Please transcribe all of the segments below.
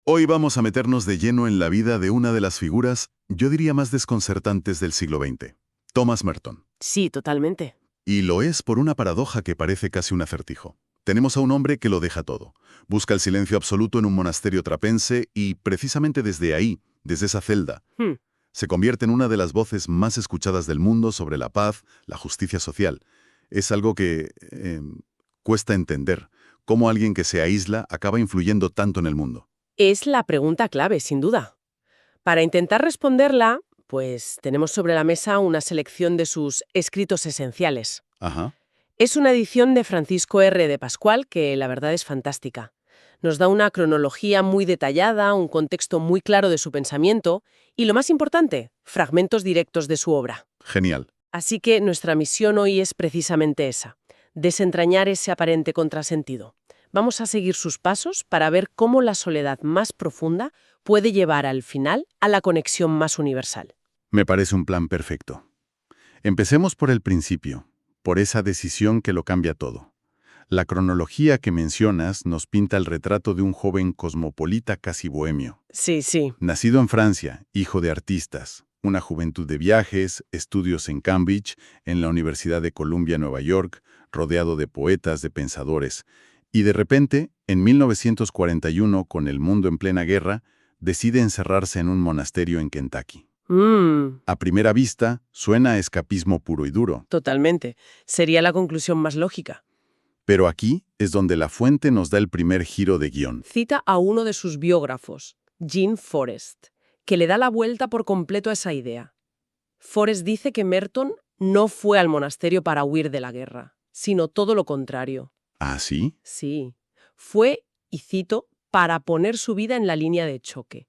Hoy vamos a meternos de lleno en la vida de una de las figuras, yo diría más desconcertantes del siglo XX, Thomas Merton. Sí, totalmente. Y lo es por una paradoja que parece casi un acertijo. Tenemos a un hombre que lo deja todo. Busca el silencio absoluto en un monasterio trapense y, precisamente desde ahí, desde esa celda, Hmm. se convierte en una de las voces más escuchadas del mundo sobre la paz, la justicia social. Es algo que cuesta entender, cómo alguien que se aísla acaba influyendo tanto en el mundo. Es la pregunta clave, sin duda. Para intentar responderla, pues tenemos sobre la mesa una selección de sus escritos esenciales. Ajá. Es una edición de Francisco R. de Pascual que la verdad es fantástica. Nos da una cronología muy detallada, un contexto muy claro de su pensamiento y, lo más importante, fragmentos directos de su obra. Genial. Así que nuestra misión hoy es precisamente esa, desentrañar ese aparente contrasentido. Vamos a seguir sus pasos para ver cómo la soledad más profunda puede llevar al final a la conexión más universal. Me parece un plan perfecto. Empecemos por el principio, por esa decisión que lo cambia todo. La cronología que mencionas nos pinta el retrato de un joven cosmopolita casi bohemio. Sí, sí. Nacido en Francia, hijo de artistas, una juventud de viajes, estudios en Cambridge, en la Universidad de Columbia, Nueva York, rodeado de poetas, de pensadores. Y de repente, en 1941, con el mundo en plena guerra, decide encerrarse en un monasterio en Kentucky. A primera vista, suena a escapismo puro y duro. Totalmente. Sería la conclusión más lógica. Pero aquí es donde la fuente nos da el primer giro de guión. Cita a uno de sus biógrafos, Jean Forrest, que le da la vuelta por completo a esa idea. Forrest dice que Merton no fue al monasterio para huir de la guerra, sino todo lo contrario. ¿Ah, sí? Sí, fue, y cito, para poner su vida en la línea de choque.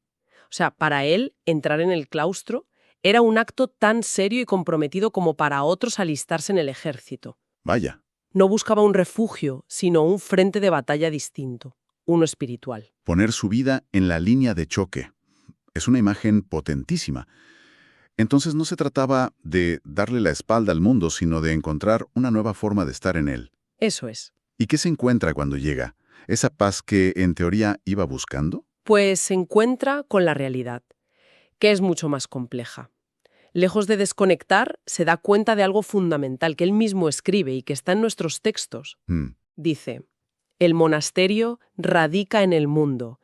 O sea, para él, entrar en el claustro era un acto tan serio y comprometido como para otros alistarse en el ejército. Vaya. No buscaba un refugio, sino un frente de batalla distinto, uno espiritual. Poner su vida en la línea de choque. Es una imagen potentísima. Entonces no se trataba de darle la espalda al mundo, sino de encontrar una nueva forma de estar en él. Eso es. ¿Y qué se encuentra cuando llega? ¿Esa paz que, en teoría, iba buscando? Pues se encuentra con la realidad, que es mucho más compleja. Lejos de desconectar, se da cuenta de algo fundamental que él mismo escribe y que está en nuestros textos. Hmm, Dice, el monasterio radica en el mundo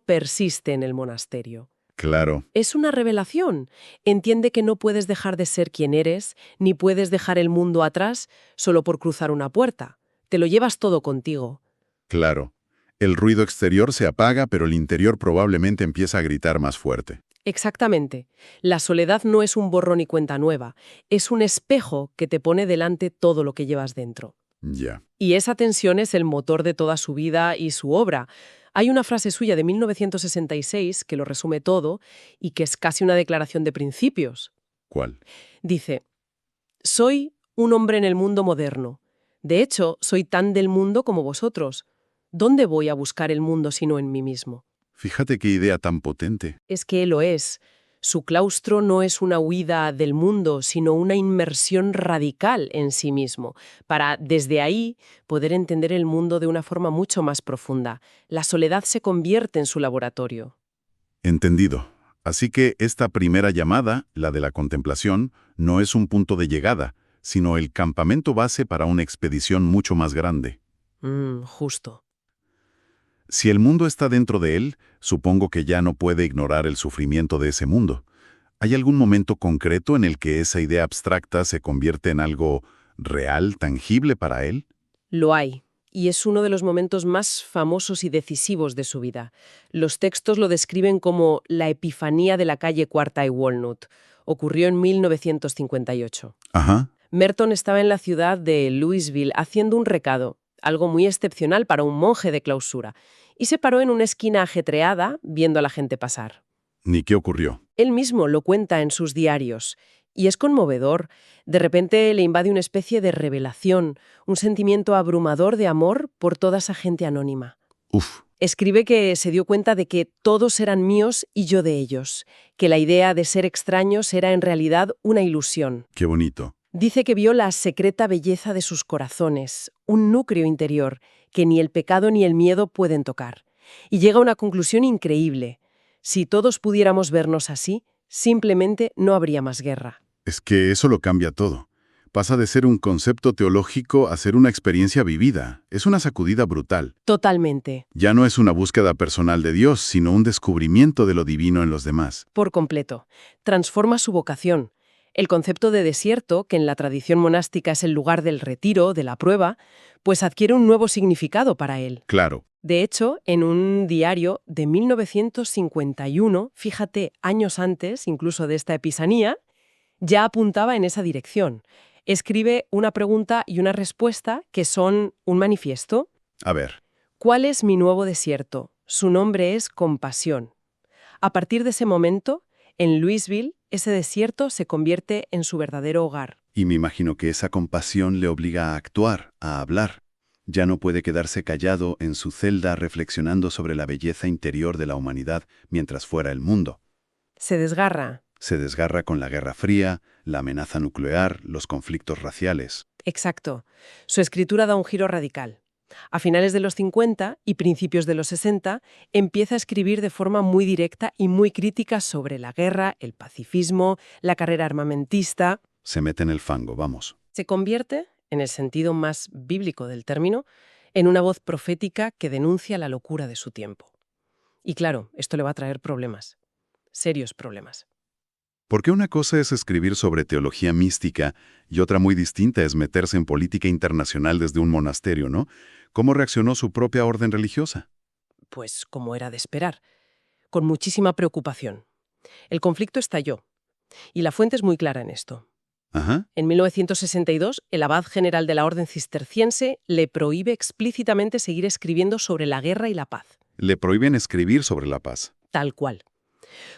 persiste en el monasterio. claro. Es una revelación. Entiende que no puedes dejar de ser quien eres, ni puedes dejar el mundo atrás solo por cruzar una puerta. Te lo llevas todo contigo. Claro. El ruido exterior se apaga, pero el interior probablemente empieza a gritar más fuerte. Exactamente. La soledad no es un borrón y cuenta nueva, es un espejo que te pone delante todo lo que llevas dentro. Ya. Y esa tensión es el motor de toda su vida y su obra. Hay una frase suya de 1966 que lo resume todo y que es casi una declaración de principios. ¿Cuál? Dice, soy un hombre en el mundo moderno. De hecho, soy tan del mundo como vosotros. ¿Dónde voy a buscar el mundo sino en mí mismo? Fíjate qué idea tan potente. Es que él lo es. Su claustro no es una huida del mundo, sino una inmersión radical en sí mismo, para, desde ahí, poder entender el mundo de una forma mucho más profunda. La soledad se convierte en su laboratorio. Entendido. Así que esta primera llamada, la de la contemplación, no es un punto de llegada, sino el campamento base para una expedición mucho más grande. Justo. Si el mundo está dentro de él, supongo que ya no puede ignorar el sufrimiento de ese mundo. ¿Hay algún momento concreto en el que esa idea abstracta se convierte en algo real, tangible para él? Lo hay. Y es uno de los momentos más famosos y decisivos de su vida. Los textos lo describen como la epifanía de la calle Cuarta y Walnut. Ocurrió en 1958. Ajá. Merton estaba en la ciudad de Louisville haciendo un recado, algo muy excepcional para un monje de clausura, y se paró en una esquina ajetreada viendo a la gente pasar. ¿Ni qué ocurrió? Él mismo lo cuenta en sus diarios, y es conmovedor. De repente le invade una especie de revelación, un sentimiento abrumador de amor por toda esa gente anónima. Uf, Escribe que se dio cuenta de que todos eran míos y yo de ellos, que la idea de ser extraños era en realidad una ilusión. qué bonito. Dice que vio la secreta belleza de sus corazones, un núcleo interior que ni el pecado ni el miedo pueden tocar. Y llega a una conclusión increíble. Si todos pudiéramos vernos así, simplemente no habría más guerra. Es que eso lo cambia todo. Pasa de ser un concepto teológico a ser una experiencia vivida. Es una sacudida brutal. Totalmente. Ya no es una búsqueda personal de Dios, sino un descubrimiento de lo divino en los demás. Por completo. Transforma su vocación. El concepto de desierto, que en la tradición monástica es el lugar del retiro, de la prueba, pues adquiere un nuevo significado para él. Claro. De hecho, en un diario de 1951, fíjate, años antes incluso de esta epifanía, ya apuntaba en esa dirección. Escribe una pregunta y una respuesta que son un manifiesto. A ver. ¿Cuál es mi nuevo desierto? Su nombre es compasión. A partir de ese momento, en Louisville, ese desierto se convierte en su verdadero hogar. Y me imagino que esa compasión le obliga a actuar, a hablar. Ya no puede quedarse callado en su celda reflexionando sobre la belleza interior de la humanidad mientras fuera el mundo. Se desgarra. Se desgarra con la Guerra Fría, la amenaza nuclear, los conflictos raciales. Exacto. Su escritura da un giro radical. A finales de los 50 y principios de los 60, empieza a escribir de forma muy directa y muy crítica sobre la guerra, el pacifismo, la carrera armamentista. Se mete en el fango, vamos. Se convierte, en el sentido más bíblico del término, en una voz profética que denuncia la locura de su tiempo. Y claro, esto le va a traer problemas. Serios problemas. Porque una cosa es escribir sobre teología mística y otra muy distinta es meterse en política internacional desde un monasterio, ¿no? ¿Cómo reaccionó su propia orden religiosa? Pues como era de esperar, con muchísima preocupación. El conflicto estalló, y la fuente es muy clara en esto. Ajá. En 1962, el abad general de la orden cisterciense le prohíbe explícitamente seguir escribiendo sobre la guerra y la paz. Le prohíben escribir sobre la paz. Tal cual.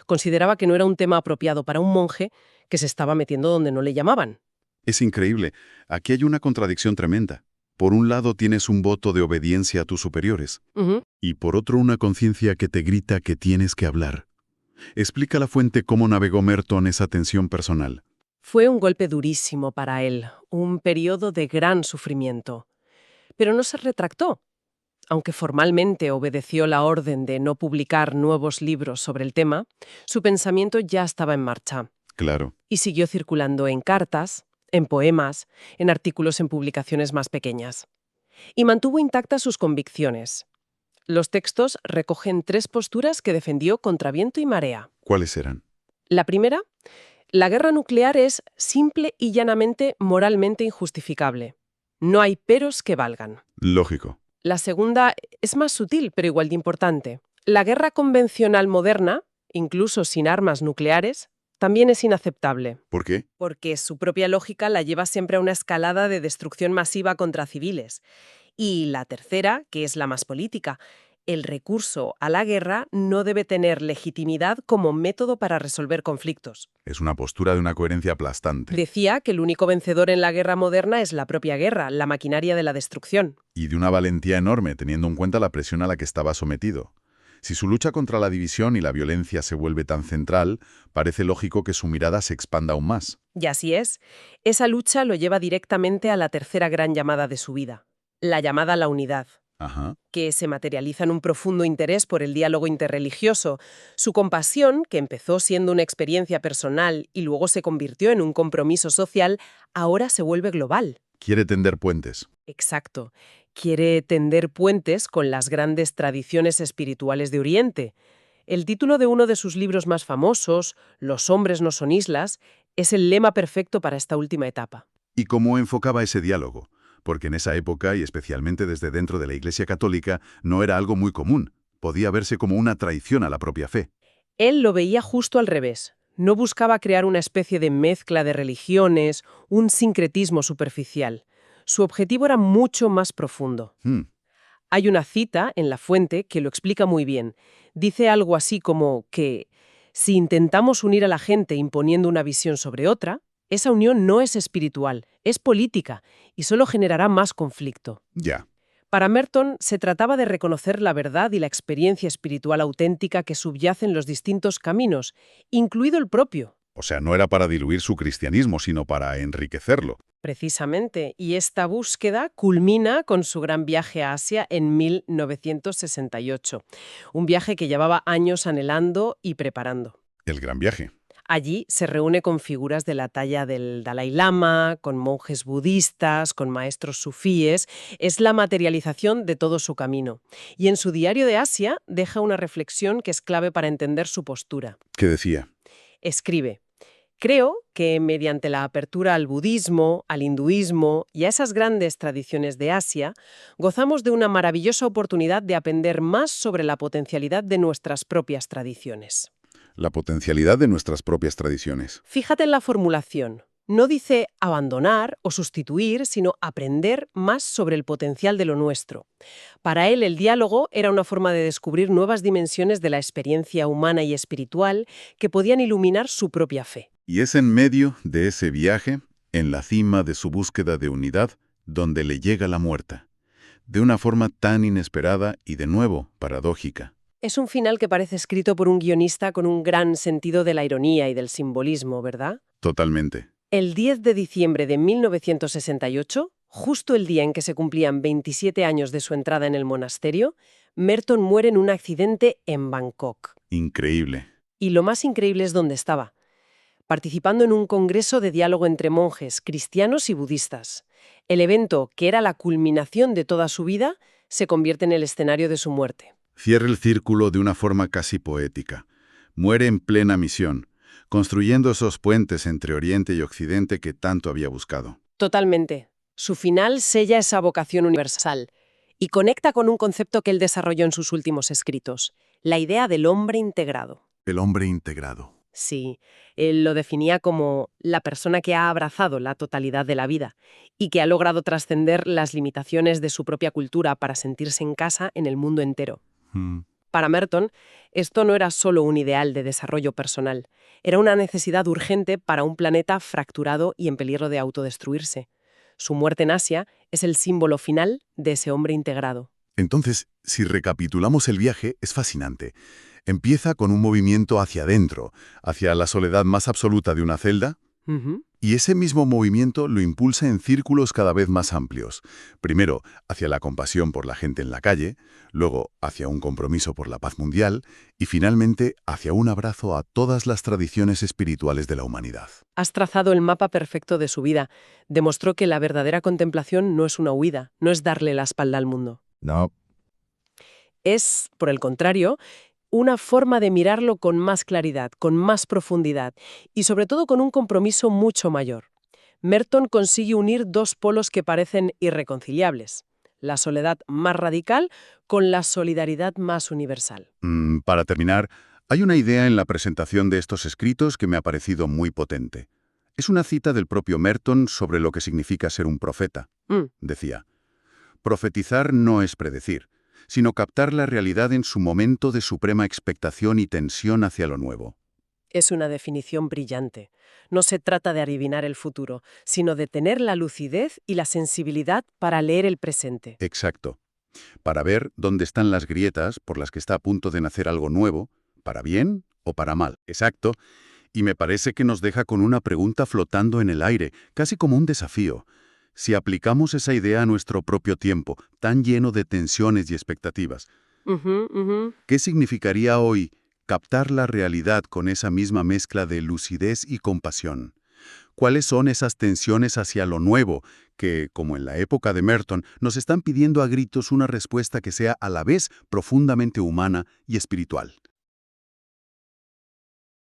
Consideraba que no era un tema apropiado para un monje que se estaba metiendo donde no le llamaban. Es increíble. Aquí hay una contradicción tremenda. Por un lado tienes un voto de obediencia a tus superiores, y por otro una conciencia que te grita que tienes que hablar. Explica la fuente cómo navegó Merton esa tensión personal. Fue un golpe durísimo para él, un periodo de gran sufrimiento. Pero no se retractó. Aunque formalmente obedeció la orden de no publicar nuevos libros sobre el tema, su pensamiento ya estaba en marcha. Claro. Y siguió circulando en cartas, en poemas, en artículos en publicaciones más pequeñas. Y mantuvo intactas sus convicciones. Los textos recogen 3 posturas que defendió contra viento y marea. ¿Cuáles eran? La primera, la guerra nuclear es simple y llanamente moralmente injustificable. No hay peros que valgan. Lógico. La segunda es más sutil, pero igual de importante. La guerra convencional moderna, incluso sin armas nucleares, también es inaceptable. ¿Por qué? Porque su propia lógica la lleva siempre a una escalada de destrucción masiva contra civiles. Y la tercera, que es la más política, el recurso a la guerra no debe tener legitimidad como método para resolver conflictos. Es una postura de una coherencia aplastante. Decía que el único vencedor en la guerra moderna es la propia guerra, la maquinaria de la destrucción. Y de una valentía enorme, teniendo en cuenta la presión a la que estaba sometido. Si su lucha contra la división y la violencia se vuelve tan central, parece lógico que su mirada se expanda aún más. Y así es. Esa lucha lo lleva directamente a la tercera gran llamada de su vida, la llamada a la unidad, Ajá. que se materializa en un profundo interés por el diálogo interreligioso. Su compasión, que empezó siendo una experiencia personal y luego se convirtió en un compromiso social, ahora se vuelve global. Quiere tender puentes. Exacto. Quiere tender puentes con las grandes tradiciones espirituales de Oriente. El título de uno de sus libros más famosos, Los hombres no son islas, es el lema perfecto para esta última etapa. ¿Y cómo enfocaba ese diálogo? Porque en esa época, y especialmente desde dentro de la Iglesia Católica, no era algo muy común. Podía verse como una traición a la propia fe. Él lo veía justo al revés. No buscaba crear una especie de mezcla de religiones, un sincretismo superficial. Su objetivo era mucho más profundo. Hay una cita en la fuente que lo explica muy bien. Dice algo así como que si intentamos unir a la gente imponiendo una visión sobre otra, esa unión no es espiritual, es política y solo generará más conflicto. Ya. Para Merton se trataba de reconocer la verdad y la experiencia espiritual auténtica que subyacen los distintos caminos, incluido el propio. O sea, no era para diluir su cristianismo, sino para enriquecerlo. Precisamente, y esta búsqueda culmina con su gran viaje a Asia en 1968, un viaje que llevaba años anhelando y preparando. El gran viaje. Allí se reúne con figuras de la talla del Dalai Lama, con monjes budistas, con maestros sufíes. Es la materialización de todo su camino. Y en su diario de Asia deja una reflexión que es clave para entender su postura. ¿Qué decía? Escribe: creo que mediante la apertura al budismo, al hinduismo y a esas grandes tradiciones de Asia, gozamos de una maravillosa oportunidad de aprender más sobre la potencialidad de nuestras propias tradiciones. La potencialidad de nuestras propias tradiciones. Fíjate en la formulación. No dice abandonar o sustituir, sino aprender más sobre el potencial de lo nuestro. Para él, el diálogo era una forma de descubrir nuevas dimensiones de la experiencia humana y espiritual que podían iluminar su propia fe. Y es en medio de ese viaje, en la cima de su búsqueda de unidad, donde le llega la muerte. De una forma tan inesperada y, de nuevo, paradójica. Es un final que parece escrito por un guionista con un gran sentido de la ironía y del simbolismo, ¿verdad? Totalmente. El 10 de diciembre de 1968, justo el día en que se cumplían 27 años de su entrada en el monasterio, Merton muere en un accidente en Bangkok. Increíble. Y lo más increíble es dónde estaba, participando en un congreso de diálogo entre monjes, cristianos y budistas. El evento, que era la culminación de toda su vida, se convierte en el escenario de su muerte. Cierra el círculo de una forma casi poética. Muere en plena misión, construyendo esos puentes entre Oriente y Occidente que tanto había buscado. Totalmente. Su final sella esa vocación universal y conecta con un concepto que él desarrolló en sus últimos escritos, la idea del hombre integrado. El hombre integrado. Sí, él lo definía como la persona que ha abrazado la totalidad de la vida y que ha logrado trascender las limitaciones de su propia cultura para sentirse en casa en el mundo entero. Para Merton, esto no era solo un ideal de desarrollo personal, era una necesidad urgente para un planeta fracturado y en peligro de autodestruirse. Su muerte en Asia es el símbolo final de ese hombre integrado. Entonces, si recapitulamos el viaje, es fascinante. Empieza con un movimiento hacia adentro, hacia la soledad más absoluta de una celda, y ese mismo movimiento lo impulsa en círculos cada vez más amplios. Primero, hacia la compasión por la gente en la calle, luego hacia un compromiso por la paz mundial y finalmente hacia un abrazo a todas las tradiciones espirituales de la humanidad. Has trazado el mapa perfecto de su vida. Demostró que la verdadera contemplación no es una huida, no es darle la espalda al mundo. No. Es, por el contrario, una forma de mirarlo con más claridad, con más profundidad y sobre todo con un compromiso mucho mayor. Merton consigue unir dos polos que parecen irreconciliables, la soledad más radical con la solidaridad más universal. Para terminar, hay una idea en la presentación de estos escritos que me ha parecido muy potente. Es una cita del propio Merton sobre lo que significa ser un profeta. Decía: profetizar no es predecir, sino captar la realidad en su momento de suprema expectación y tensión hacia lo nuevo. Es una definición brillante. No se trata de adivinar el futuro, sino de tener la lucidez y la sensibilidad para leer el presente. Exacto. Para ver dónde están las grietas por las que está a punto de nacer algo nuevo, para bien o para mal. Exacto. Y me parece que nos deja con una pregunta flotando en el aire, casi como un desafío. Si aplicamos esa idea a nuestro propio tiempo, tan lleno de tensiones y expectativas, ¿qué significaría hoy captar la realidad con esa misma mezcla de lucidez y compasión? ¿Cuáles son esas tensiones hacia lo nuevo que, como en la época de Merton, nos están pidiendo a gritos una respuesta que sea a la vez profundamente humana y espiritual?